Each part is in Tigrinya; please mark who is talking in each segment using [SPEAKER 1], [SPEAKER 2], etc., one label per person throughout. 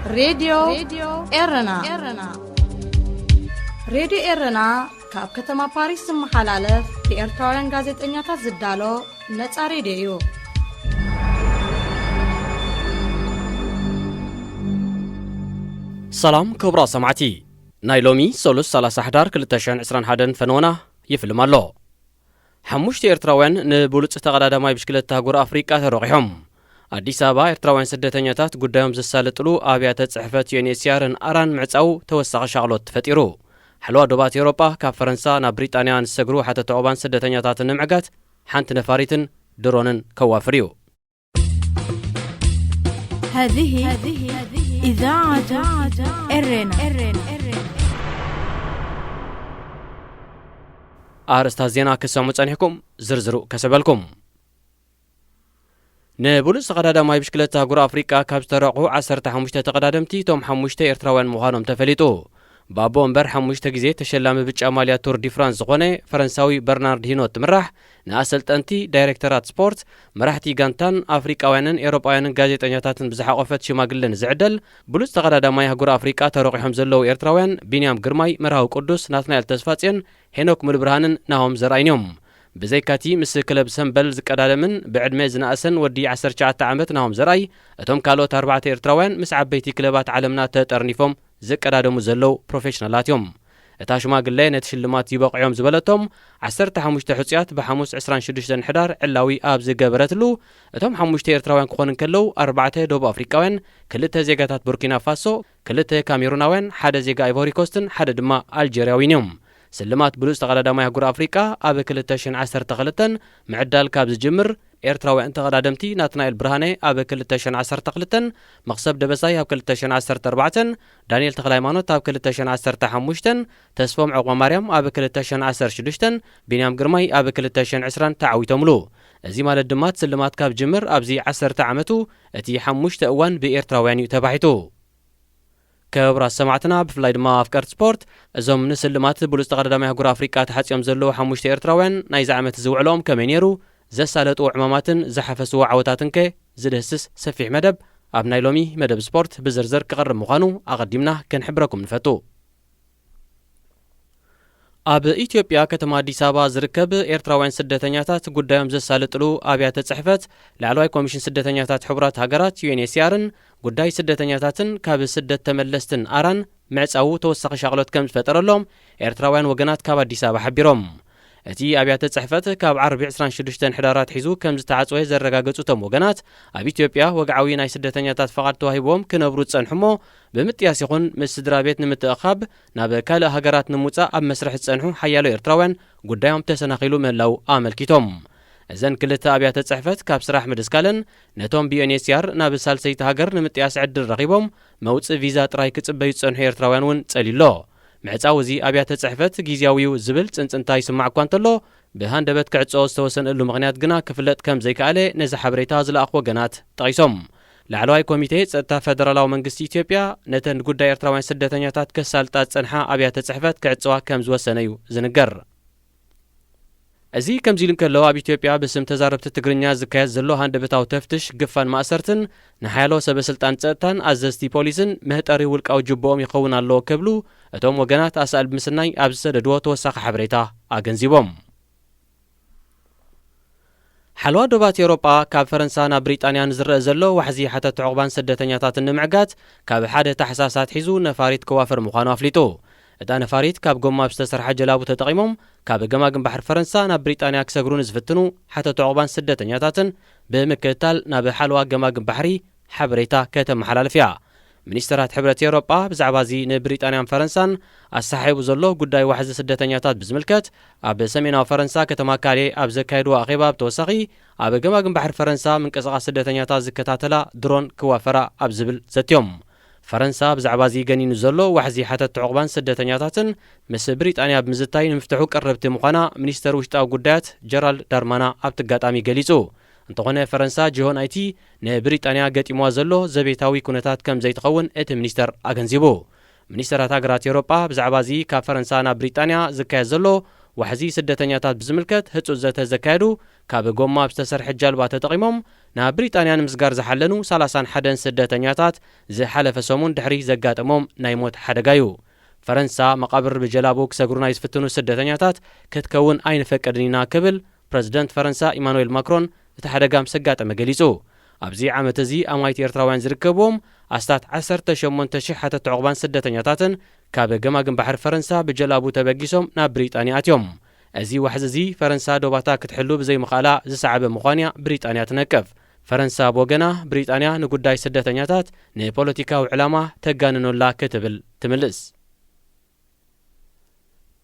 [SPEAKER 1] راديو إرنا راديو إرنا كاب كتما باريس محلالة بإرتوان غازت إنياتا زدالو نتس راديو
[SPEAKER 2] سلام كبرى سمعتي نايلومي سولوس سالاس حدار كلتاشان عسران حدن فنونا يفلم الله حموشت إرتراوان نبولت تغدادماي بشكلت تاغور أفريقيا تروقيهم አዲስ አበባ ኤርትራውያን ስደተኛታት ጉዳዮም ዘሳለጥሉ አብያተ ጽሕፈት ዩኤንኤችሲአርን አራን ምዕጻው ተወሳኺ ሻቅሎት ተፈጢሩ ሓልዋ ዶባት ኤውሮጳ ካብ ፈረንሳ ናብ ብሪጣንያ ንሰግሩ ሓተት ዕቁባን ስደተኛታትን ንምዕጋት ሓንቲ ነፋሪትን ድሮንን ከዋፍር እዩ
[SPEAKER 3] هذه إذاعة إرنا
[SPEAKER 2] أرستا زينا كسامو ጸኒሕኩም ዝርዝሩ ከሰበልኩም نبولس تقدادماي بشكلت تاغور أفريقيا ካብ ዝተረቑ 15 ተቀዳደምቲ ቶም 5 ኤርትራውያን ምዃኖም ተፈሊጡ ባቦ እምበር 5 ግዜ ተሸላሚ ብጫ ማልያ ቱር ዲ ፍራንስ ዝኾነ ፈረንሳዊ በርናርድ ሂኖት ምራሕ ንኣሰልጠንቲ ዳይሬክተራት ስፖርት መራሕቲ ጋንታን ኣፍሪቃውያንን ኤውሮጳውያንን ጋዜጠኛታትን ብዝሓቆፈት ሽማግለን ዝዕደል ቡሉስ ተቀዳዳማይ ሃገር ኣፍሪቃ ተረቂሖም ዘለዉ ኤርትራውያን ቢንያም ግርማይ መርሃዊ ቅዱስ ናትናኤል ተስፋጽዮን ሄኖክ ሙልብርሃንን ናሆም ዘርአይኖም بزيكاتي مس كلب سنبل زقدادمن بعدمه زناسن ودي 19 ዓመት ናሆም ዘርአይ እቶም ካልኦት 4 ኤርትራውያን ምስ ዓበይቲ ክለባት ዓለምና ተጠርኒፎም ዝቀዳደሙ ዘለው ፕሮፌሽናላት እዮም እታ ሽማግለ ነቲ ሽልማት ይበቅዖም ዝበለቶም 15 ሕጽያት በሐሙስ 26 ሕዳር ዕላዊ ኣብ ዝገበረትሉ እቶም 5 ኤርትራውያን ክኾኑ ከለው 4 ደቡብ ኣፍሪቃውያን 2 ዜጋታት ቡርኪና ፋሶ 2 ካሜሩናውያን 1 ዜጋ አይቮሪ ኮስትን 1 ድማ አልጄሪያዊን እዮም سلمات بلوز تقدادماي هاغور أفريقيا أب 2012 معدل كاب ዝጅምር ኤርትራውያን ተቀዳደምቲ ናትናኤል ብርሃኔ ኣብ 2012 መክሰብ ደበሳይ ኣብ 2014 ዳንኤል ተክለሃይማኖት ኣብ 2015 ተስፎም ዕቁማ ማርያም ኣብ 2016 ቢንያም ግርማይ ኣብ 2020 ተዓዊቶምሉ እዚ ማለት ድማ ስልማት ካብ ጅምር ኣብዚ 10 ዓመቱ እቲ 5 እዋን ብኤርትራውያን እዩ ተባሂቱ كبر سمعتنا بفلاي دما أفكار سبورت أزوم نسلمات بلوز تقدامي هاغور أفريقيا تحسيهم زلو 5 إرتراوያን ናይ زعمت زوعلهم كمينيرو زسالتو عماماتن زحفسو عوتاتن كي زدهسس سفيح مدب أب نايلومي مدب سبورت بزرزر كقرب مخانو أقدمنا كنحبركم نفتو أب إثيوبيا كتما አዲስ አበባ ዝርከብ ኤርትራውያን ስደተኛታት ጉዳዮም ዘሳለጥሉ አብያተ ጽሕፈት ላዕለዋይ ኮሚሽን ስደተኛታት ሕቡራት ሃገራት ዩኤንኤችሲአርን ጉዳይ ስደተኛታትን ካብ ስደት ተመለስትን አራን ምዕጻው ተወሳኺ ሻቅሎት ከም ዝፈጠረሎም ኤርትራውያን ወገናት ካብ አዲስ አበባ ሓቢሮም እቲ አብያተ ጽሕፈት ካብ ዓርቢ 26 ሕዳራት ሒዙ ከም ዝተዓጽወ ዘረጋገጹቶም ወገናት ኣብ ኢትዮጵያ ወግዓዊ ናይ ስደተኛታት ፈቃድ ተዋሂቦም ክነብሩ ጸንሑሞ ብምጥያስ ይኹን ምስ ስድራቤት ንምትእኻብ ናብ ካልእ ሃገራት ንምውጻእ ኣብ መስርሕ ጸንሑ ሓያሎ ኤርትራውያን ጉዳዮም ተሰናኺሉ ምህላው ኣመልኪቶም እዘን ክልተ አብያተ ጽሕፈት ካብ ስራሕ ምድስካለን ነቶም ዩኤንኤችሲአር ናብ ሳልሰይቲ ሃገር ንምጥያስ ዕድል ረኺቦም መውጽእ ቪዛ ጥራይ ክጽበዩ ጸንሑ ኤርትራውያን እውን ጸሊሎ ምዕጻው እዚ አብያተ ጽሕፈት ጊዜያዊው ዝብል ጽንጽንታ ይስማዕ እኳ እንተሎ ብሃንደበት ክዕጽኦ ዝተወሰነሉ ምኽንያት ግና ክፍለጥ ከም ዘይከኣለ ነዚ ሓበሬታ ዝለኣኽ ወገናት ጠቒሶም ላዕለዋይ ኮሚቴ ጸጥታ ፌደራላዊ መንግስቲ ኢትዮጵያ ነተን ጉዳይ ኤርትራውያን ስደተኛታት ከሳልጣ ጸንሓ አብያተ ጽሕፈት ክዕጽዋ ከም ዝወሰነ እዩ ዝንገር እዚ ከምዚ ኢሉ እንከሎ ኣብ ኢትዮጵያ ብስም ተዛረብቲ ትግርኛ ዝካየድ ዘሎ ሃንደበታዊ ተፍትሽ ግፋን ማእሰርትን ንሓያሎ ሰበስልጣን ጸጥታን ኣዘዝቲ ፖሊስን ምህጠሪ ውልቃዊ ጅቦኦም ይኸውን ኣለዎ ከብሉ እቶም ወገናት ኣሳኣል ብምስናይ ኣብ ዝሰደድዎ ተወሳኺ ሓበሬታ ኣገንዚቦም ሓልዋ ዶባት ኤውሮጳ ካብ ፈረንሳ ናብ ብሪጣንያ ንዝረአ ዘሎ ዋሕዚ ሓተት ዕቁባን ስደተኛታትን ንምዕጋት ካብ ሓደ ታሕሳሳት ሒዙ ነፋሪት ክዋፍር ምዃኑ ኣፍሊጡ እታ ነፋሪት ካብ ጎማ ብዝተሰርሐ ጀላቡ ተጠቒሞም ካብ ገማግም ባሕሪ ፈረንሳ ናብ ብሪጣንያ ክሰግሩ ንዝፍትኑ ሓተት ዕቁባን ስደተኛታትን ብምክትታል ናብ ሓልዋ ገማግም ባሕሪ ሓበሬታ ከተመሓላልፍ እያ ሚኒስትራት ሕብረት ኤውሮጳ ብዛዕባ እዚ ንብሪጣንያን ፈረንሳን ኣሰሓይቡ ዘሎ ጉዳይ ዋሕዚ ስደተኛታት ብዝምልከት ኣብ ሰሜናዊ ፈረንሳ ከተማ ካሌ ኣብ ዘካየድዎ ኣኼባ ብተወሳኺ ኣብ ገማግም ባሕሪ ፈረንሳ ምንቅስቓስ ስደተኛታት ዝከታተላ ድሮን ክዋፈራ ኣብ ዝብል ዘትዮም ፈረንሳ ብዛዕባ እዚ ገኒኑ ዘሎ ዋሕዚ ሓተት ዕቁባን ስደተኛታትን ምስ ብሪጣንያ ብምዝታይ ንምፍትሑ ቀረብቲ ምዃና ሚኒስተር ውሽጣዊ ጉዳያት ጀራልድ ዳርማና ኣብቲ ኣጋጣሚ ገሊጹ እንተኾነ ፈረንሳ ጂሆን ኣይቲ ንብሪጣንያ ገጢምዋ ዘሎ ዘቤታዊ ኩነታት ከም ዘይትኸውን እቲ ሚኒስተር ኣገንዚቡ ሚኒስተራት ሃገራት ኤውሮጳ ብዛዕባ እዚ ካብ ፈረንሳ ናብ ብሪጣንያ ዝካየድ ዘሎ وحزي سدتنياتات بزملكت هتص زتزكايدو كاب غوما بستسرح جالبا تطقيموم نا بريطانيا مسغار زحلنو 31 سدتنياتات زي حلف سمون دحري زغاطموم نايموت حدغايو فرنسا مقابر بجلابو كسغرونا يسفتنو سدتنياتات كتكون اين فقدنينا كبل بريزيدنت فرنسا ايمانويل ماكرون تحدغام سغاطمه غليصو ابزي عامت زي امايت ኤርትራውያን ዝርከብዎም አስታት 18000 ሓተት ዕቁባን ስደተኛታትን ካብ ገማግም ባሕር ፈረንሳ ብጀላቡ ተበጊሶም ናብ ብሪጣንያ ኣትዮም እዚ ዋሕዚ እዚ ፈረንሳ ዶባታ ክትሕሉ ብዘይ ምኻላ ዝሰዓበ ምዃንያ ብሪጣንያ ትነቅፍ ፈረንሳ ቦገና ብሪጣንያ ንጉዳይ ስደተኛታት ንፖለቲካዊ ዕላማ ተጋንኖላ ክትብል ትምልስ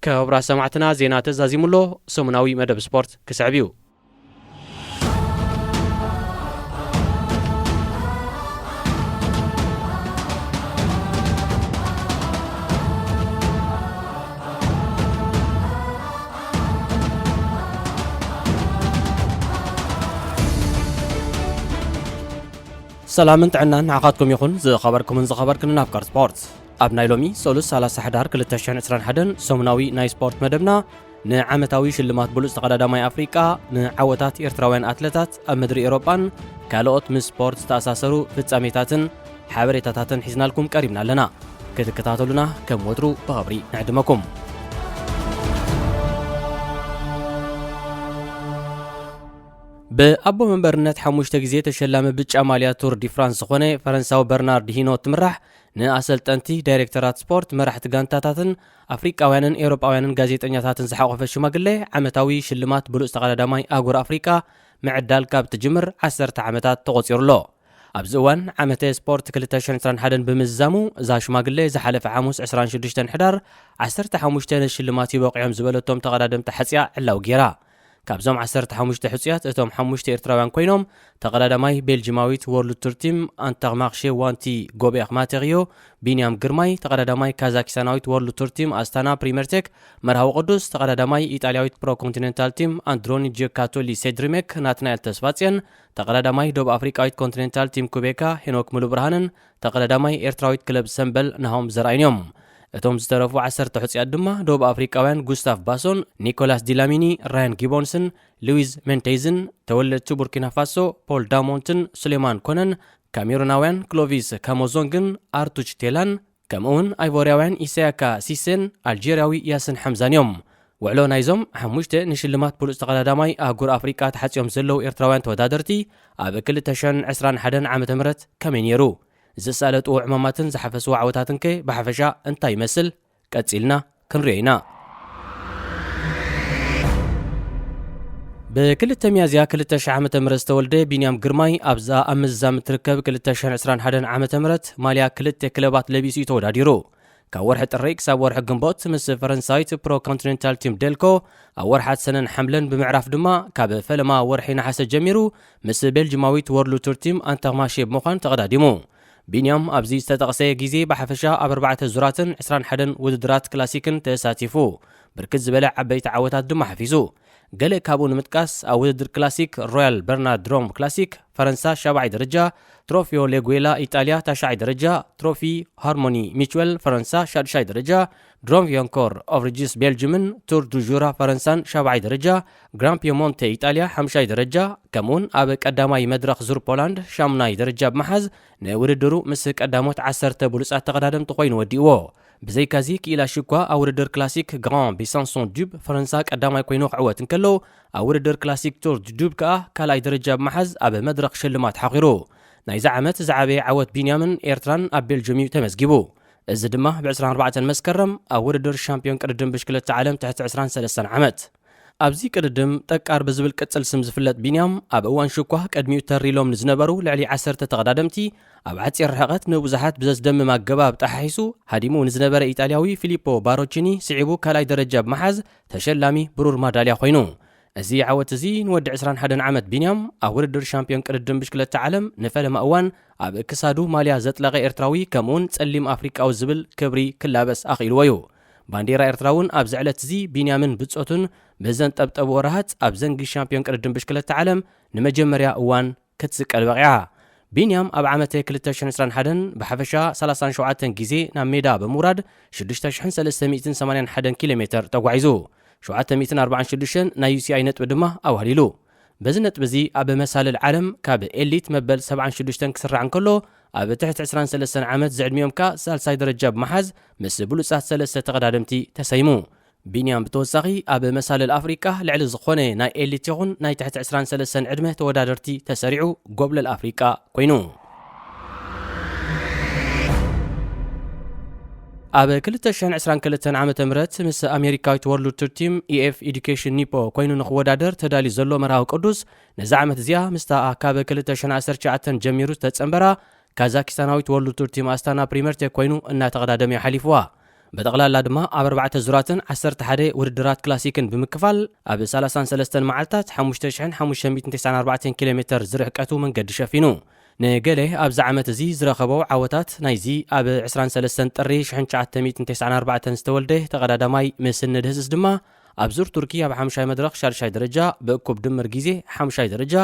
[SPEAKER 2] ከብራ ሰማዕትና ዜና ተዛዚሙሎ ሰሙናዊ መደብ ስፖርት ክስዕብዩ سلامن تعنان عقادكم يخون زي خبركم من زخبركم نافكار سبورت اب نايلومي سولوس على سحدار كل تشان 21 سومناوي ناي سبورت مدبنا نعمتاوي شلمات بلوس تقداماي افريقيا نعوتات ايرتراوያን اتلتات اب مدري اوروبان كالوت من سبورت تاساسرو فصاميتاتن حبريتاتاتن حزنالكم قريبنا لنا كتكتاتلونا كم ودرو بخبري نعدمكم بأبو منبرنت حموشت غزي تشلام بچ عمليا تور دي فرانس خونه فرنساو برنارد هينو تمرح ناسلطنتي دايركتورات سبورت مرحت غانتاتاتن افريقاويانن اوروباويانن غازيطنياتاتن زحقوف شماغله عمتاوي شلمات بلوس تقداماي اغور افريقا معدال كاب تجمر 10 عامات تقصيرلو ابزوان عمته سبورت 2021 بمزامو زا شماغله زحلف عاموس 26 حدار 15 شلمات يبقيهم زبلتهم تقدام تحصيا علاو غيرا كابزوم 15 حصيات اتوم 5 ኤርትራውያን ኮይኖም ተቀዳዳማይ ቤልጂማዊት ወርልድ ቱር ቲም አንተርማርሼ ዋንቲ ጎቤር ማቴሪዮ ቢኒያም ግርማይ ተቀዳዳማይ ካዛክስታናዊት ወርልድ ቱር ቲም አስታና ፕሪሚየር መርሃው ቅዱስ ተቀዳዳማይ ኢጣሊያዊት ፕሮ ኮንቲኔንታል ቲም አንድሮኒ ጂካቶሊ ሴድሪሜክ ናትናኤል ተስፋጽየን ተቀዳዳማይ ደቡብ አፍሪካዊት ኮንቲኔንታል ቲም ኩቤካ ሄኖክ ሙሉ ብርሃንን ተቀዳዳማይ ኤርትራዊት ክለብ ሰንበል ናሆም ዘራይኖም እቶም ዝተረፉ 10 ሕጽያት ድማ ደቡብ አፍሪካውያን ጉስታፍ ባሶን ኒኮላስ ዲላሚኒ ራያን ጊቦንስን ሉዊዝ ሜንቴዝን ተወለድቱ ቡርኪና ፋሶ ፖል ዳሞንትን ሱሌማን ኮነን ካሜሩናውያን ክሎቪስ ካሞዞንግን አርቱች ቴላን ከምኡውን አይቮሪያውያን ኢሳያካ ሲሴን አልጄሪያዊ ያስን ሐምዛንዮም ውዕሎ ናይዞም 5 ንሽልማት ብሉጽ ተቀዳዳማይ አህጉር አፍሪካ ተሓጽዮም ዘለው ኤርትራውያን ተወዳደርቲ ኣብ 2021 ዓመተ ምህረት ከመይ ነይሩ زسالت وعماماتن زحفس وعوتاتن كي بحفشا انتا يمثل كتسيلنا كنرينا بكل التميازيا كل عامة مرت تولد بينيام جرماي أبزا أمزام تركب كل 2021 عامة مرت ماليا كل كلبات لبيسي توداديرو كورحة الريك ساورح جنبوت مس فرنسايت برو كونتيننتال تيم ديلكو أورحة سنن حملن بمعرف دما كاب فلما ورحين حسد جميرو مس بلجماويت وورلو تور تيم أنتغماشي بمخان تقداديمو بينيام أبزي استتقسي جيزي بحفشا أب4 زراتن 21 وددرات كلاسيكن تساتيفو بركز زبالة عبيت عوتات دم حفيزو قال كابون متكاس أو وددر كلاسيك رويال برنارد روم كلاسيك فرنسا 7 درجة تروفيو ليغويلا إيطاليا 9 درجة تروفي هارموني ميتشويل فرنسا 6 درجة دروم فيونكور أوفريجيس بيلجيمن تور دو جورا فرنسا 7 درجة جران بيمونتي إيطاليا 5 درجة كمون أبك قداماي مدرخ زور بولاند 8 درجة بمحز نوردرو مسك قداموت 10 بولصات تقدادم تقوين وديو بزي كازي كيلا شكوا أوردر كلاسيك غران بيسانسون دوب فرنسا قداماي كوينو عوت نكلو أوردر كلاسيك تور دوب كالاي درجة بمحز أب مدرخ شلمات حقيرو نايز عامت زعابي عوت بينيامن إيرتران أبيل جميع تمزجبو إذا دمه ب24 مسكرم أوردر شامبيون قدم بشكل العالم تحت 23 عامت أبزي قدم تكار بزبل كتسل سمز فلت بينيام أب أوان شكوه قدميو تريلوم نزنبرو لعلي 10 تقدادمتي أبعت يرحقت نوبزحات بزاز دم ما قباب تحيسو هاديمو نزنبر إيطالياوي فيليبو باروتشيني سعيبو كالاي درجة بمحز تشلامي برور ماداليا خوينو أزي عوت زين ود 21 عامت بينيام أوردر شامبيون قدم بشكل العالم نفلم أوان أب كسادو ماليا زتلغي إرتراوي كمون تسلم أفريقيا وزبل كبري كلابس أخيل ويو بانديرا إرتراون أب زعلت زي بينيامن بتصوتن بزن تبتب وراهات أب زنقي شامبيون قدم بشكل العالم نمجمريا أوان كتسك البقيعة بينيام أب عامته كل 2021 بحفشا 37 جيزي نام ميدا بموراد 6381 كيلومتر تقوعيزو 746 ናይ UCI ነጥቢ ድማ ኣዋሊሉ በዚ ነጥቢ እዚ ኣብ መሳልል ዓለም ካብ ኤሊት መበል 76 ክስራዕ እንከሎ ኣብ ትሕቲ 23 ዓመት ዝዕድሚኦም ካ ሳልሳይ ደረጃ ብመሓዝ ምስ ብሉጻት 3 ተቐዳደምቲ ተሰይሙ ቢንያም ብተወሳኺ ኣብ መሳልል ኣፍሪቃ ልዕሊ ዝኾነ ናይ ኤሊት ይኹን ናይ ትሕቲ 23 ዕድመ ተወዳደርቲ ተሰሪዑ ጎብለል ኣፍሪቃ ኮይኑ ኣብ 2022 ዓመተ ምህረት ምስ ኣሜሪካዊት ወርልድ ቱር ቲም EF ኤዱኬሽን ኒፖ ኮይኑ ንኽወዳደር ተዳልዩ ዘሎ መርሃዊ ቅዱስ ነዛ ዓመት እዚኣ ምስታ ካብ 2019 ጀሚሩ ተጸንበራ ካዛኪስታናዊት ወርልድ ቱር ቲም ኣስታና ፕሪምየር ቴክ ኮይኑ እናተቐዳደመ ሓሊፍዋ በጠቕላላ ድማ ኣብ 4 ዙራትን 11 ውድድራት ክላሲክን ብምክፋል ኣብ 33 መዓልታት 5594 ኪሎ ሜትር ዝርሕቀቱ መንገዲ ሸፊኑ ንገሌ ኣብዚ ዓመት እዚ ዝረኸቦ ዓወታት ናይዚ ኣብ 23 ጥሪ 1994 ዝተወልደ ተቐዳዳማይ ምስን ድህስስ ድማ ኣብ ዙር ቱርኪ ኣብ 5 መድረኽ 6 ደረጃ ብእኩብ ድምር ግዜ 5 ደረጃ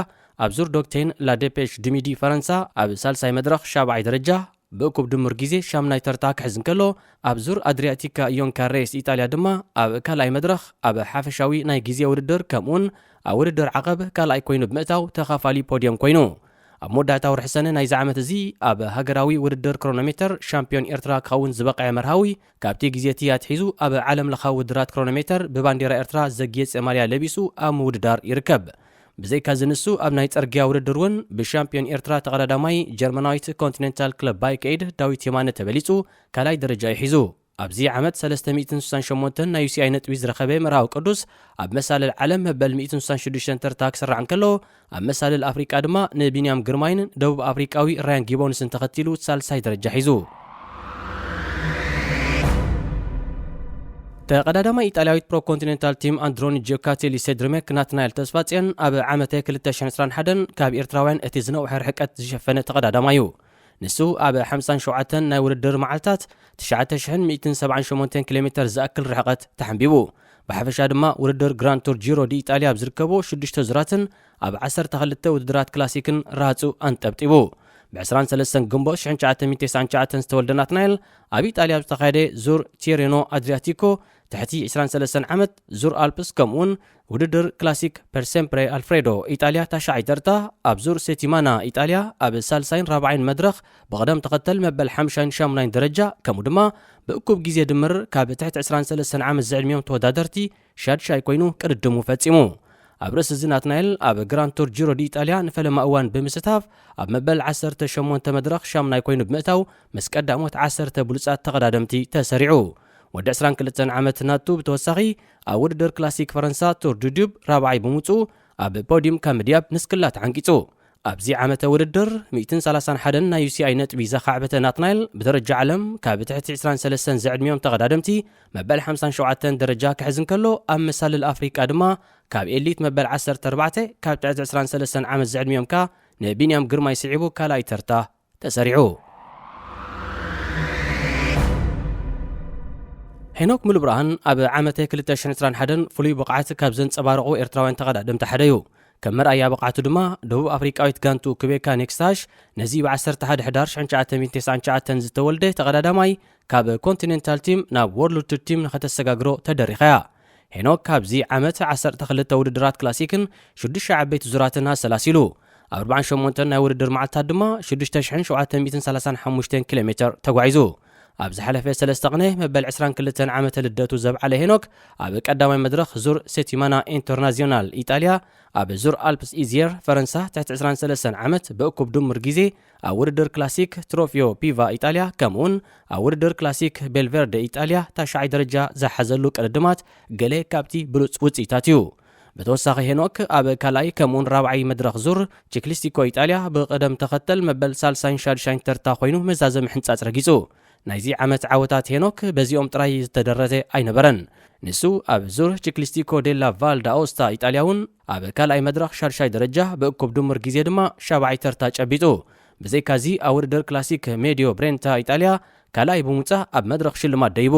[SPEAKER 2] ኣብ ዙር ዶክቴን ላዴፔሽ ድሚዲ ፈረንሳ ኣብ 3 መድረኽ 7 ደረጃ ብእኩብ ድምር ግዜ 8 ተርታ ክሕዝ እንከሎ ኣብ ዙር ኣድሪያቲካ ኢዮን ካሬስ ኢጣልያ ድማ ኣብ ካልኣይ መድረኽ ኣብ ሓፈሻዊ ናይ ግዜ ውድድር ከምኡን ኣብ ውድድር ዓቐብ ካልኣይ ኮይኑ ብምእታው ተኻፋሊ ፖድዮም ኮይኑ ኣብ መወዳእታ ወርሒ ሰነ ናይዚ ዓመት እዚ ኣብ ሃገራዊ ውድድር ክሮኖሜተር ሻምፒዮን ኤርትራ ክኸውን ዝበቕዐ መርሃዊ ካብቲ ግዜቲ ኣትሒዙ ኣብ ዓለም ለኻዊ ውድድራት ክሮኖሜተር ብባንዴራ ኤርትራ ዘግየፀ ማልያ ለቢሱ ኣብ ምውድዳር ይርከብ ብዘይካ ዝንሱ ኣብ ናይ ጽርግያ ውድድር እውን ብሻምፒዮን ኤርትራ ተቐዳዳማይ ጀርመናዊት ኮንቲኔንታል ክለብ ባይከይድ ዳዊት የማነ ተበሊጹ ካልኣይ ደረጃ ይሒዙ ኣብዚ ዓመት 368 ናይ UCI ነጥቢ ዝረኸበ መርሃዊ ቅዱስ ኣብ መሳልል ዓለም መበል 166 ተርታ ክስራዕ እንከሎ ኣብ መሳልል ኣፍሪቃ ድማ ንቢንያም ግርማይን ደቡብ ኣፍሪቃዊ ራያን ጊቦንስን ተኸቲሉ ሳልሳይ ደረጃ ሒዙ ተቐዳዳማይ ኢጣልያዊት ፕሮ ኮንቲኔንታል ቲም ኣንድሮኒ ጂኦካቴሊ ሴድርሜክ ናትናኤል ተስፋጽዮን ኣብ ዓመት 2021 ካብ ኤርትራውያን እቲ ዝነውሐ ርሕቀት ዝሸፈነ ተቐዳዳማዩ ንሱ ኣብ 57 ናይ ውድድር መዓልታት 9178 ኪሎ ሜትር ዝኣክል ርሕቀት ተሓንቢቡ ብሓፈሻ ድማ ውድድር ግራንድ ቱር ጂሮ ዲ ኢጣልያ ዝርከቡ 6 ዙራትን ኣብ 12 ውድድራት ክላሲክን ራጹ አንጠብጢቡ ብ23 ግንቦት 1999 ዝተወልደ ናትናኤል ኣብ ኢጣልያ ዝተኻየደ ዙር ቲሬኖ ኣድሪያቲኮ ትሕቲ 23 ዓመት ዙር ኣልፕስ ከምኡን ውድድር ክላሲክ ፐርሴምፕሬ ኣልፍሬዶ ኢጣልያ ታሻዓይ ተርታ ኣብ ዙር ሴቲማና ኢጣልያ ኣብ ሳልሳይን ራብዓይን መድረኽ ብቐደም ተኸተል መበል 58 ደረጃ ከምኡ ድማ ብእኩብ ግዜ ድምር ካብ ትሕቲ 23 ዓመት ዝዕድሚዮም ተወዳደርቲ ሻድሻይ ኮይኑ ቅድድሙ ፈጺሙ ኣብ ርእሲ እዚ ናትናኤል ኣብ ግራንድ ቱር ጂሮ ዲ ኢጣልያ ንፈለማ እዋን ብምስታፍ ኣብ መበል 18 መድረኽ 8 ኮይኑ ብምእታው ምስ ቀዳሞት 10 ብሉጻት ተቐዳደምቲ ተሰሪዑ ወዲ 22 ዓመት ናቱ ብተወሳኺ ኣብ ውድድር ክላሲክ ፈረንሳ ቱር ዱ ዱብ ራብዓይ ብምውፁ ኣብ ፖዲየም ካምድያብ ንስክላት ዓንቂጹ ኣብዚ ዓመተ ውድድር 131 ናይ UCI ነጥቢ ዘኻዕበተ ናትናኤል ብደረጃ ዓለም ካብ ትሕቲ 23 ዝዕድሚዮም ተቐዳደምቲ መበል 57 ደረጃ ክሕዝ እንከሎ ኣብ መሳልል ኣፍሪቃ ድማ ካብ ኤሊት መበል 14 ካብ ትሕቲ 23 ዓመት ዝዕድሚዮም ካ ንቢንያም ግርማይ ስዒቡ ካልኣይ ተርታ ተሰሪዑ ሄኖክ ሙሉብርሃን ኣብ ዓመት 2021 ፍሉይ ብቕዓት ካብ ዘንጸባረቑ ኤርትራውያን ተቐዳደምቲ ሓደ እዩ ከም መርኣያ ብቕዓቱ ድማ ደቡብ ኣፍሪቃዊት ጋንቱ ክቤካ ኔክስታሽ ነዚ ብ11 ሕዳር 1999 ዝተወልደ ተቐዳዳማይ ካብ ኮንቲኔንታል ቲም ናብ ወርልድ ቱር ቲም ንኸተሰጋግሮ ተደሪኸያ ሄኖክ ካብዚ ዓመት 12 ውድድራት ክላሲክን 6 ዓበይቲ ዙራትን ኣሰላሲሉ ኣብ 48 ናይ ውድድር መዓልታት ድማ 6735 ኪሎ ሜትር ተጓዒዙ ኣብ ዝሓለፈ 3 ቅነ መበል 22 ዓመት ልደቱ ዘብዓለ ሄኖክ ኣብ ቀዳማይ መድረኽ ዙር ሴቲማና ኢንተርናዚዮናል ኢጣልያ ኣብ ዙር ኣልፕስ ኢዚየር ፈረንሳ ትሕቲ 23 ዓመት ብእኩብ ድምር ግዜ ኣብ ውድድር ክላሲክ ትሮፊዮ ፒቫ ኢጣልያ ከምኡን ኣብ ውድድር ክላሲክ ቤልቨርደ ኢጣልያ ታሻዓይ ደረጃ ዝሓዘሉ ቅድድማት ገሌ ካብቲ ብሉፅ ውፅኢታት እዩ በተወሳኺ ሄኖክ ኣብ ካልኣይ ከምኡን ራብዓይ መድረኽ ዙር ቺክሊስቲኮ ኢጣልያ ብቅደም ተኸተል መበል ሳልሳይን ሻድሻይን ተርታ ኮይኑ መዛዘም ሕንጻጽ ረጊጹ ናይዚ ዓመት ዓወታት ሄኖክ በዚኦም ጥራይ ዝተደረተ ኣይነበረን ንሱ ኣብ ዙር ቺክሊስቲኮ ዴላ ቫል ዳኦስታ ኢጣልያውን ኣብ ካልኣይ መድረኽ ሻድሻይ ደረጃ ብእኩብ ድምር ግዜ ድማ 7 ተርታ ጨቢጡ ብዘይካዚ ኣብ ውድድር ክላሲክ ሜዲዮ ብሬንታ ኢጣልያ ካልኣይ ብምውፃእ ኣብ መድረኽ ሽልማት ደይቡ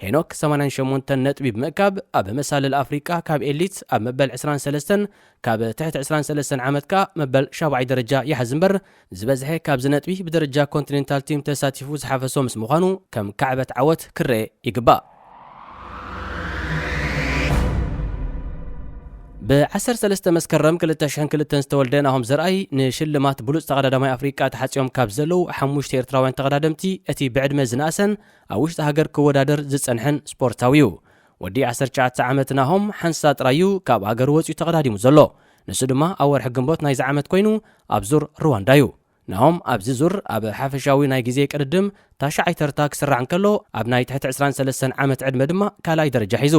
[SPEAKER 2] ሄኖክ 88 ነጥቢ ብምእካብ ኣብ መሳልል ኣፍሪቃ ካብ ኤሊት ኣብ መበል 23 ካብ ትሕቲ 23 ዓመትካ መበል 7 ደረጃ ይሓዝ እምበር ዝበዝሐ ካብዚ ነጥቢ ብደረጃ ኮንቲኔንታል ቲም ተሳቲፉ ዝሓፈሶ ምስ ምዃኑ ከም ካዕበት ዓወት ክርአ ይግባእ ب13 መስከረም 2002 ዝተወልደ ናሆም ዘርአይ ንሽልማት ብሉጽ ተቐዳዳማይ ኣፍሪቃ ተሓጺኦም ካብ ዘለው 5 ኤርትራውያን ተቐዳደምቲ እቲ ብዕድመ ዝነኣሰን ኣብ ውሽጢ ሃገር ክወዳደር ዝጸንሐን ስፖርታዊ እዩ። ወዲ 19 ዓመት ናሆም ሓንሳ ጥራዩ ካብ ሃገር ወፂኡ ተቐዳዲሙ ዘሎ ንሱ ድማ ኣብ ወርሒ ግንቦት ናይዚ ዓመት ኮይኑ ኣብ ዙር ሩዋንዳ እዩ። ናሆም ኣብዚ ዙር ኣብ ሓፈሻዊ ናይ ግዜ ቅድድም ታሻዓይ ተርታ ክስራዕ እንከሎ ኣብ ናይ ትሕቲ 23 ዓመት ዕድመ ድማ ካልኣይ ደረጃ ሒዙ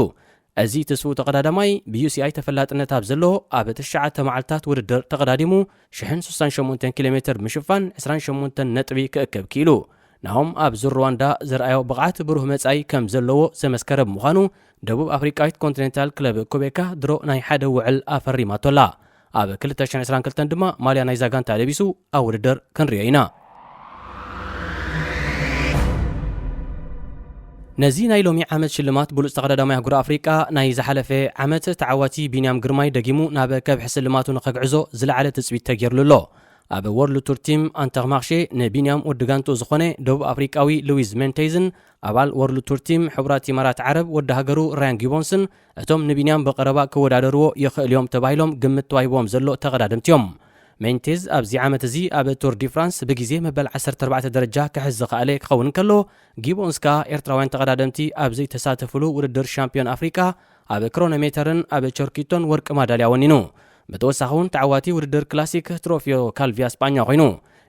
[SPEAKER 2] እዚ ተስፉ ተቐዳዳማይ ብዩሲኣይ ተፈላጥነት ኣብ ዘለዎ ኣብ 9 መዓልታት ውድድር ተቐዳዲሙ 168 ኪሎ ሜትር ምሽፋን 28 ነጥቢ ክእክብ ኪኢሉ ናሆም ኣብ ዙር ሩዋንዳ ዘርኣዮ ብቕዓት ብሩህ መጻኢ ከም ዘለዎ ዘመስከረ ብምዃኑ ደቡብ ኣፍሪቃዊት ኮንቲኔንታል ክለብ ኮቤካ ድሮ ናይ ሓደ ውዕል ኣፈሪማቶላ ኣብ 2022 ድማ ማልያ ናይ ዛጋንታ ለቢሱ ኣብ ውድድር ክንሪኦ ኢና። ነዚ ናይ ሎሚ ዓመት ሽልማት ብሉጽ ተቐዳዳማይ ኣህጉር ኣፍሪቃ ናይ ዝሓለፈ ዓመት ተዓዋቲ ቢንያም ግርማይ ደጊሙ ናብ ከብሒ ስልማቱ ንኸግዕዞ ዝለዓለ ትጽቢት ተገይሩሉ ኣሎ። ኣብ ወርልድ ቱር ቲም ኣንተርማርሼ ንቢንያም ወድጋንቱ ዝኾነ ደቡብ ኣፍሪቃዊ ሉዊዝ ሜንቴይዝን ኣባል ወርልድ ቱር ቲም ሕቡራት ኢማራት ዓረብ ወዲ ሃገሩ ራያን ጊቦንስን እቶም ንቢንያም በቐረባ ክወዳደርዎ ይኽእል እዮም ተባሂሎም ግምት ተዋሂቦም ዘሎ ተቐዳድምቲዮም። ሜንቴዝ ኣብዚ ዓመት እዚ ኣብ ቱር ዲ ፍራንስ ብግዜ መበል 14 ደረጃ ክሕዝ ዝኸኣለ ክኸውን ከሎ ጊቦንስ ከዓ ኤርትራውያን ተቐዳደምቲ ኣብ ዘይተሳተፍሉ ውድድር ሻምፒዮን ኣፍሪቃ ኣብ ክሮኖሜተርን ኣብ ቸርኪቶን ወርቂ ማዳልያ ወኒኑ ብተወሳኺ እውን ተዓዋቲ ውድድር ክላሲክ ትሮፊዮ ካልቪያ ስጳኛ ኮይኑ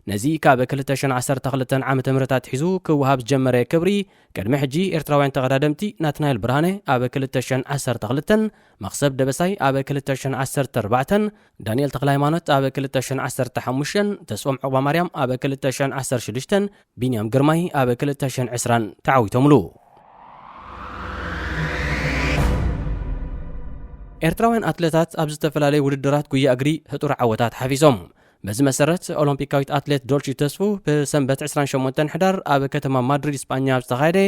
[SPEAKER 2] ነዚ ካብ 2012 ዓመተ ምህረታት ሒዙ ክወሃብ ዝጀመረ ክብሪ ቅድሚ ሕጂ ኤርትራውያን ተቐዳደምቲ ናትናኤል ብርሃነ ኣብ 2012 መኽሰብ ደበሳይ ኣብ 2014 ዳንኤል ተክለሃይማኖት ኣብ 2015 ተስፎም ዕቁባ ማርያም ኣብ 2016 ቢንያም ግርማይ ኣብ 2020 ተዓዊቶምሉ። ኤርትራውያን ኣትሌታት ኣብ ዝተፈላለዩ ውድድራት ጉያ እግሪ ህጡር ዓወታት ሓፊሶም በዚ መሰረት ኦሎምፒካዊት ኣትሌት ዶልቺ ተስፉ ብሰንበት 28 ሕዳር ኣብ ከተማ ማድሪድ ስጳኛ ዝተኻየደ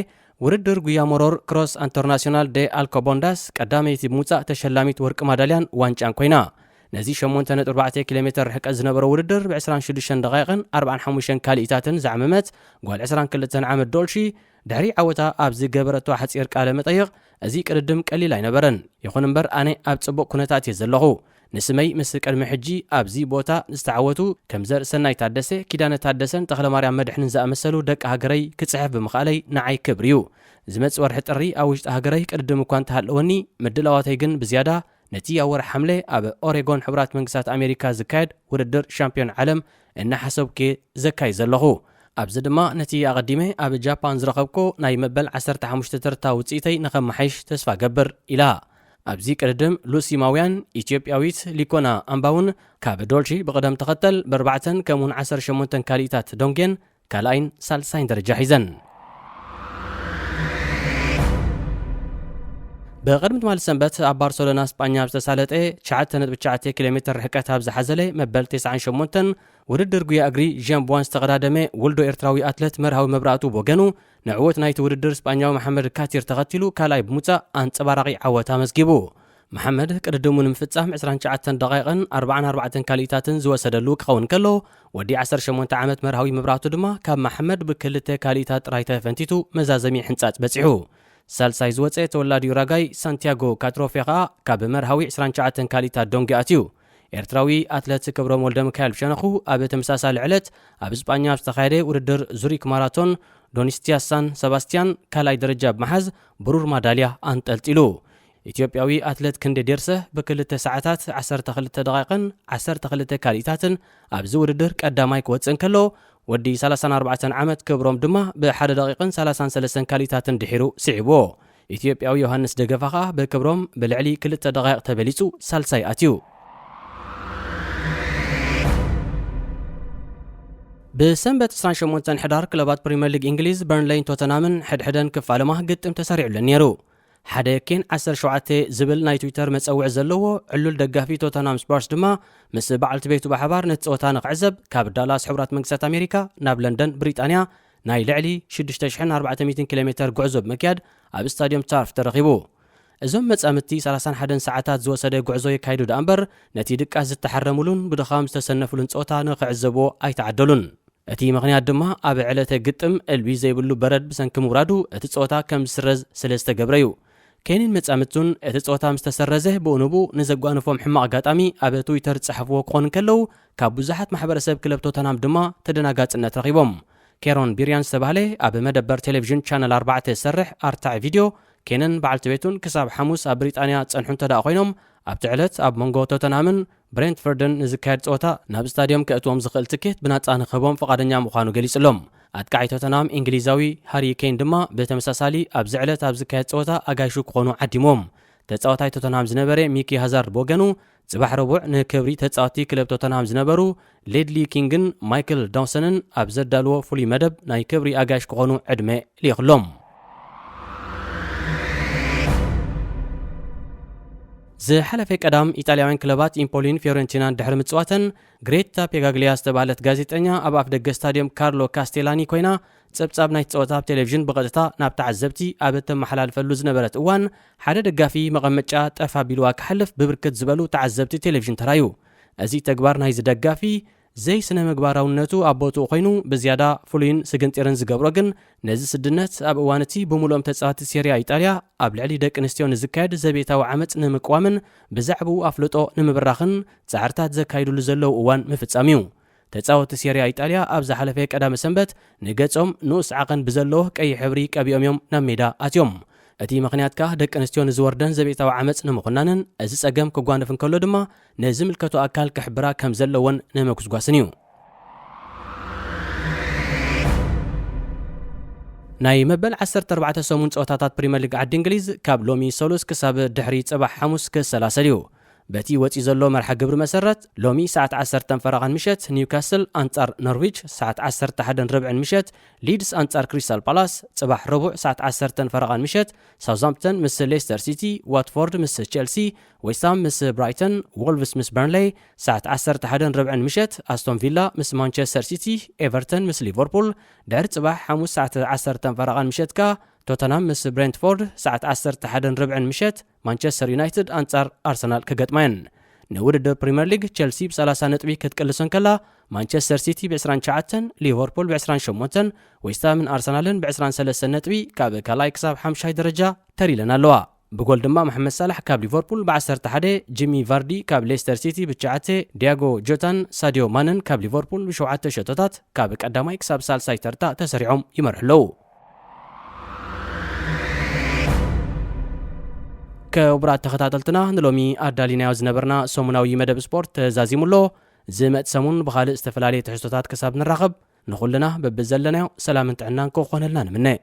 [SPEAKER 2] ውድድር ጉያ ሞሮር ክሮስ ኢንተርናሽናል ደ ኣልኮቦንዳስ ቀዳመይቲ ምውፃእ ተሸላሚት ወርቂ ማዳልያን ዋንጫን ኮይና ነዚ 8.4 ኪሎ ሜትር ርሕቀት ዝነበረ ውድድር ብ26 ደቂቕን 45 ካልኢታትን ዘዓመመት ጓል 22 ዓመት ዶልቺ ድሕሪ ዓወታ ኣብ ዝገበረቶ ሓፂር ቃለ መጠይቕ እዚ ቅድድም ቀሊል ኣይነበረን ይኹን እምበር ኣነ ኣብ ጽቡቕ ኩነታት እየ ዘለኹ ንስመይ ምስ ቅድሚ ሕጂ ኣብዚ ቦታ ዝተዓወቱ ከም ዘርእሰናይ ታደሰ ኪዳነ ታደሰን ተኽለማርያም መድሕንን ዝኣመሰሉ ደቂ ሃገረይ ክጽሕፍ ብምኽኣለይ ንዓይ ክብሪ እዩ ዝመጽእ ወርሒ ጥሪ ኣብ ውሽጢ ሃገረይ ቅድድም እኳ እንተሃለወኒ ምድላዋተይ ግን ብዝያዳ ነቲ ኣብ ወርሒ ሓምለ ኣብ ኦሬጎን ሕቡራት መንግስታት ኣሜሪካ ዝካየድ ውድድር ሻምፒዮን ዓለም እናሓሰብኬ ዘካይ ዘለኹ ኣብዚ ድማ ነቲ ኣቐዲመ ኣብ ጃፓን ዝረኸብኮ ናይ መበል 15 ተርታ ውፅኢተይ ንኸመሓይሽ ተስፋ ገብር ኢላ ኣብዚ ቅድድም ሉሲማውያን ኢትዮጵያዊት ሊኮና ኣምባውን ካብ ዶልቺ ብቕደም ተኸተል ብ4 ከምኡን 18 ካልኢታት ዶንጌን ካልኣይን ሳልሳይን ደረጃ ሒዘን ብቅድሚ ትማል ሰንበት ኣብ ባርሰሎና ስጳኛ ዝተሳለጠ 9.9 ኪሎ ሜትር ርሕቀት ኣብ ዝሓዘለ መበል 98 ውድድር ጉያ እግሪ ዣምቧን ዝተቐዳደመ ውልዶ ኤርትራዊ ኣትሌት መርሃዊ መብራእቱ ወገኑ ንዕወት ናይቲ ውድድር ስጳኛዊ መሐመድ ካቲር ተኸቲሉ ካልኣይ ብምውፃእ ኣንፀባራቒ ዓወታ መስጊቡ መሐመድ ቅድድሙ ንምፍጻም 29 ደቂቕን 44 ካልኢታትን ዝወሰደሉ ክኸውን ከሎ ወዲ 18 ዓመት መርሃዊ መብራእቱ ድማ ካብ መሐመድ ብክልተ ካልኢታት ጥራይ ተፈንቲቱ መዛዘሚ ሕንጻጽ በፂሑ ሳልሳይ ዝወፀ ተወላዲ ዩራጋይ ሳንቲያጎ ካትሮፌ ከዓ ካብ መርሃዊ 29 ካልኢታት ዶንጊ ኣትዩ ኤርትራዊ ኣትሌት ክብሮም ወልደ ሚካኤል ሸነኹ ኣብ ተመሳሳሊ ዕለት ኣብ እስጳኛ ዝተኻየደ ውድድር ዙሪክ ማራቶን ዶኒስቲያስ ሳን ሰባስቲያን ካልኣይ ደረጃ ብምሓዝ ብሩር ማዳልያ አንጠልጢሉ ኢትዮጵያዊ ኣትሌት ክንዴ ደርሰ ብ2 ሰዓታት 12 ደቂቕን 12 ካልኢታትን ኣብዚ ውድድር ቀዳማይ ክወፅእ ከሎ ወዲ 34 ዓመት ክብሮም ድማ ብ1 ደቂቕን 33 ካልኢታትን ድሒሩ ስዒብዎ ኢትዮጵያዊ ዮሃንስ ደገፋ ከዓ ብክብሮም ብልዕሊ 2 ደቂቕ ተበሊጹ ሳልሳይ ኣትዩ ብሰንበት 28 ሕዳር ክለባት ፕሪምየር ሊግ እንግሊዝ በርንሌይን ቶተናምን ሕድሕደን ክፋለማ ግጥም ተሰሪዑለን ነይሩ ሓደ ኬን 17 ዝብል ናይ ትዊተር መፀውዕ ዘለዎ ዕሉል ደጋፊ ቶተናም ስፐርስ ድማ ምስ በዓልቲ ቤቱ ብሓባር ነቲ ፀወታ ንኽዕዘብ ካብ ዳላስ ሕቡራት መንግስታት ኣሜሪካ ናብ ለንደን ብሪጣንያ ናይ ልዕሊ 6400 ኪሎ ሜትር ጉዕዞ ብምክያድ ኣብ ስታድዮም ታርፍ ተረኺቡ እዞም መጻምቲ 31 ሰዓታት ዝወሰደ ጉዕዞ የካይዱ ዳ እምበር ነቲ ድቃስ ዝተሓረሙሉን ብድኻም ዝተሰነፍሉን ፀወታ ንኽዕዘብዎ ኣይተዓደሉን እቲ ምኽንያት ድማ ኣብ ዕለተ ግጥም ዕልቢ ዘይብሉ በረድ ብሰንኪ ምውራዱ እቲ ፀወታ ከም ዝስረዝ ስለ ዝተገብረ እዩ كينين متصامتون اتتصوتا مستسرزه بونبو نزغوانفوم حما اغاطامي اب تويتر تصحفو كون كلو كاب بزحات محبرسب كلب توتنهام دما تدناغاصنت رخيبوم كيرون بيريان سباله اب مدبر تلفزيون شانل 4 سرح ارتع فيديو كينن بعلت بيتون كساب حموس اب بريطانيا صنحون تدا خوينوم اب تعلت اب مونغو توتنهامن برينتفوردن نزكاد صوتا ناب ستاديوم كاتوم زخل تكيت بناصا نخبوم فقادنيا مخانو غليصلوم اتقاي توتنهام انجليزاوي هاري كين دما بتمساسالي اب زعلت اب زكاد صوتا اغاشو كونو عديموم تጻወታይ توتنهام زنبره ميكي هازارد بوغنو صباح ربع نكبري تጻወتي كلب توتنهام زنبرو ليدلي كينغن مايكل داونسنن اب زدالو فولي مدب ناي كبري اغاش كونو عدمه ليخلوم زي حلفه قدام ايطالياوين كلبات امبولين فيورنتينا دحر مصواتن غريتا بيغاغليا استبالت غازيطنيا اب اف دغ ستاديوم كارلو كاستيلاني كوينا صبصاب نايت صوتا تلفزيون بقطتا ناب تعزبتي ابت محلالفلو زنبرت اوان حدا دغافي مقمጫ طفا بيلوا كحلف ببركت زبلو تعزبتي تلفزيون ترايو ازي تگبار ناي زدغافي زي سنه مغباراونتو ابوتو خوينو بزياده فولين سگنطيرن زغبروغن نزي سدنت اب اوانتي بمولوم تصات سيريا ايطاليا اب لعلي دق نستيون زكاد زبيتاو عمت نمقوامن بزعبو افلطو نمبراخن صعرتات زكايدلو زلو اوان مفصاميو تصاوت سيريا ايطاليا اب زحلفه قدام سنبت نغصوم نوس عقن بزلو قي حبري قبيوم نميدا اتيوم اتي مخنياتكا دق نستيون زوردن زبيتاو عمت نمخنانن از صقم كغوانفن كلو دما نزملكتو اكال كحبرا كم زلون نمكسغواسنيو ناي مبل 14 سمون صوتات بريمير ليج عد انجليز كاب لومي سولوس كساب دحري صباح حموس ك30 بتي وتي زلو مرح قبر مسرت لومي ساعه 10 فرغان مشت نيوكاسل انصار نورويتش ساعه 10 ربع مشت ليدز انصار كريستال بالاس صباح ربع ساعه 10 فرغان مشت ساوثهامبتون مس ليستر سيتي واتفورد مس تشيلسي ويسام مس برايتون وولفز مس بيرنلي ساعه 10 ربع مشت استون فيلا مس مانشستر سيتي ايفرتون مس ليفربول دار صباح حموس ساعه 10 فرغان مشت كا توتنهام مس برينتفورد ساعة 10 ربع مشت مانشستر يونايتد أنصار أرسنال كقطمين نورد بريمير ليج تشيلسي ب30 نقطة كتقلصن كلا مانشستر سيتي ب29 ليفربول ب28 ويستام من أرسنال ب23 نقطة كاب كلاي كساب 5 درجة تري لنا لوا بقول دما محمد صلاح كاب ليفربول ب11 جيمي فاردي كاب ليستر سيتي ب9 دياغو جوتان ساديو مانن كاب ليفربول ب7 شوطات كاب قداماي كساب سالساي ترتا تسريعهم يمرحلو كوبرات تخطاتلتنا نلومي أدالينا زنبرنا سومناوي مدب سبورت زازيمولو زمت سمون بخالق استفلالي تحسوتات كساب نراقب نقول لنا ببزلنا سلامة عنان كو خونلنا منه